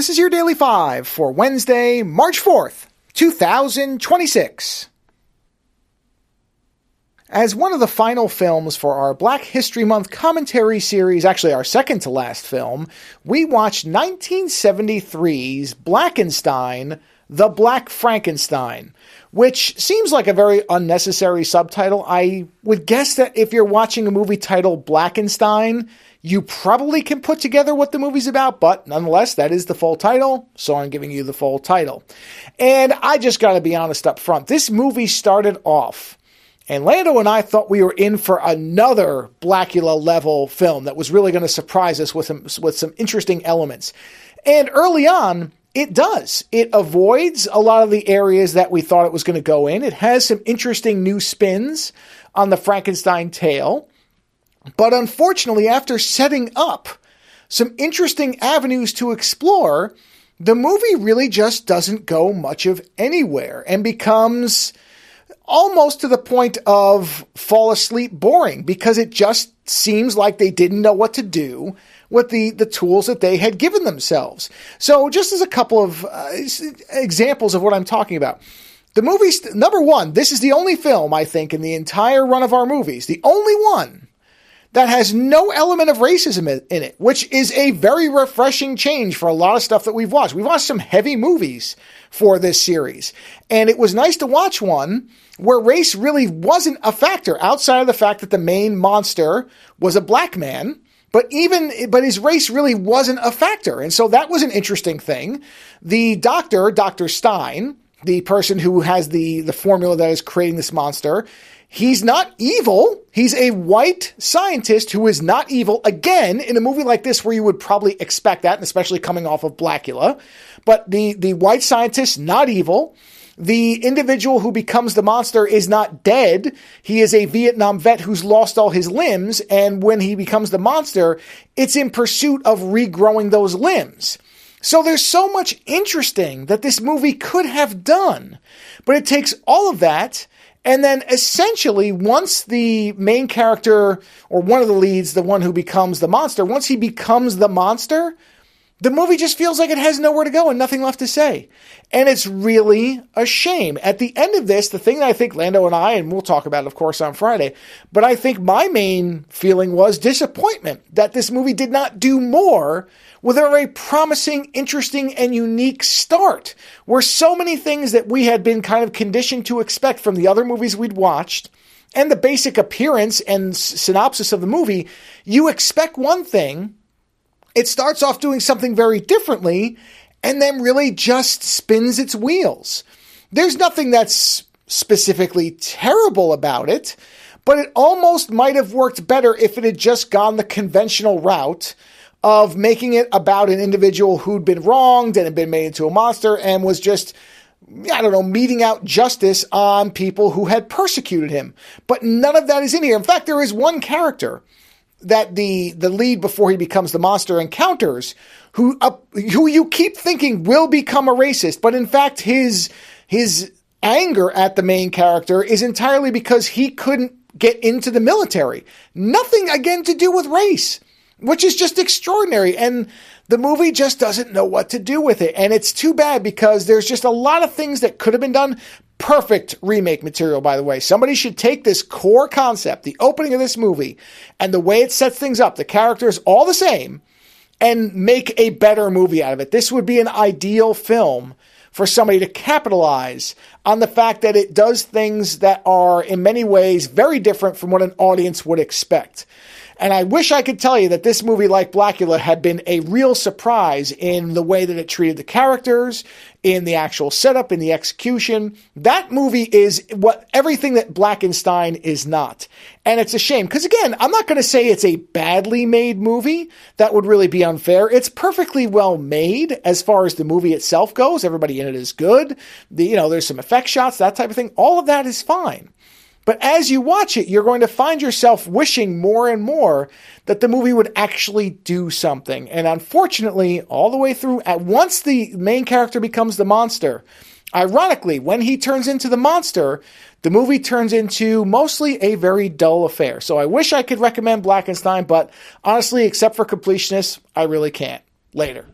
This is your Daily 5 for Wednesday, March 4th, 2026. As one of the final films for our Black History Month commentary series, actually our second to last film, we watched 1973's Blackenstein, The Black Frankenstein, which seems like a very unnecessary subtitle. I would guess that if you're watching a movie titled Blackenstein, you probably can put together what the movie's about, but nonetheless, that is the full title, so I'm giving you the full title. And I just gotta be honest up front, this movie started off, and Lando and I thought we were in for another Blacula level film that was really going to surprise us with some interesting elements. And early on, it does. It avoids a lot of the areas that we thought it was going to go in. It has some interesting new spins on the Frankenstein tale. But unfortunately, after setting up some interesting avenues to explore, the movie really just doesn't go much of anywhere and becomes almost to the point of fall asleep boring, because it just seems like they didn't know what to do with the tools that they had given themselves. So just as a couple of examples of what I'm talking about. The movie's, number one, this is the only film, I think, in the entire run of our movies, the only one that has no element of racism in it, which is a very refreshing change for a lot of stuff that we've watched. We've watched some heavy movies for this series, and it was nice to watch one where race really wasn't a factor, outside of the fact that the main monster was a black man, but his race really wasn't a factor. And so that was an interesting thing. The doctor, Dr. Stein, the person who has the formula that is creating this monster, he's not evil. He's a white scientist who is not evil. Again, in a movie like this where you would probably expect that, and especially coming off of Blacula. But the white scientist, not evil. The individual who becomes the monster is not dead. He is a Vietnam vet who's lost all his limbs. And when he becomes the monster, it's in pursuit of regrowing those limbs. So there's so much interesting that this movie could have done. But it takes all of that, and then essentially, once the main character, or one of the leads, the one who becomes the monster, once he becomes the monster, the movie just feels like it has nowhere to go and nothing left to say. And it's really a shame. At the end of this, the thing that I think Lando and I, and we'll talk about it, of course, on Friday, but I think my main feeling was disappointment that this movie did not do more with a very promising, interesting, and unique start, where so many things that we had been kind of conditioned to expect from the other movies we'd watched, and the basic appearance and synopsis of the movie, you expect one thing, it starts off doing something very differently, and then really just spins its wheels. There's nothing that's specifically terrible about it, but it almost might have worked better if it had just gone the conventional route of making it about an individual who'd been wronged and had been made into a monster and was just, meting out justice on people who had persecuted him. But none of that is in here. In fact, there is one character that the lead before he becomes the monster encounters who you keep thinking will become a racist, but in fact his anger at the main character is entirely because he couldn't get into the military. Nothing, again, to do with race, which is just extraordinary. And the movie just doesn't know what to do with it. And it's too bad, because there's just a lot of things that could have been done. Perfect remake material, by the way. Somebody should take this core concept, the opening of this movie, and the way it sets things up, the characters all the same, and make a better movie out of it. This would be an ideal film for somebody to capitalize on the fact that it does things that are in many ways very different from what an audience would expect. And I wish I could tell you that this movie, like Blacula, had been a real surprise in the way that it treated the characters, in the actual setup, in the execution. That movie is everything that Blackenstein is not. And it's a shame, because again, I'm not going to say it's a badly made movie. That would really be unfair. It's perfectly well made as far as the movie itself goes. Everybody in it is good. There's some effect shots, that type of thing. All of that is fine. But as you watch it, you're going to find yourself wishing more and more that the movie would actually do something. And unfortunately, all the way through, once the main character becomes the monster, ironically, when he turns into the monster, the movie turns into mostly a very dull affair. So I wish I could recommend Blackenstein, but honestly, except for completionists, I really can't. Later.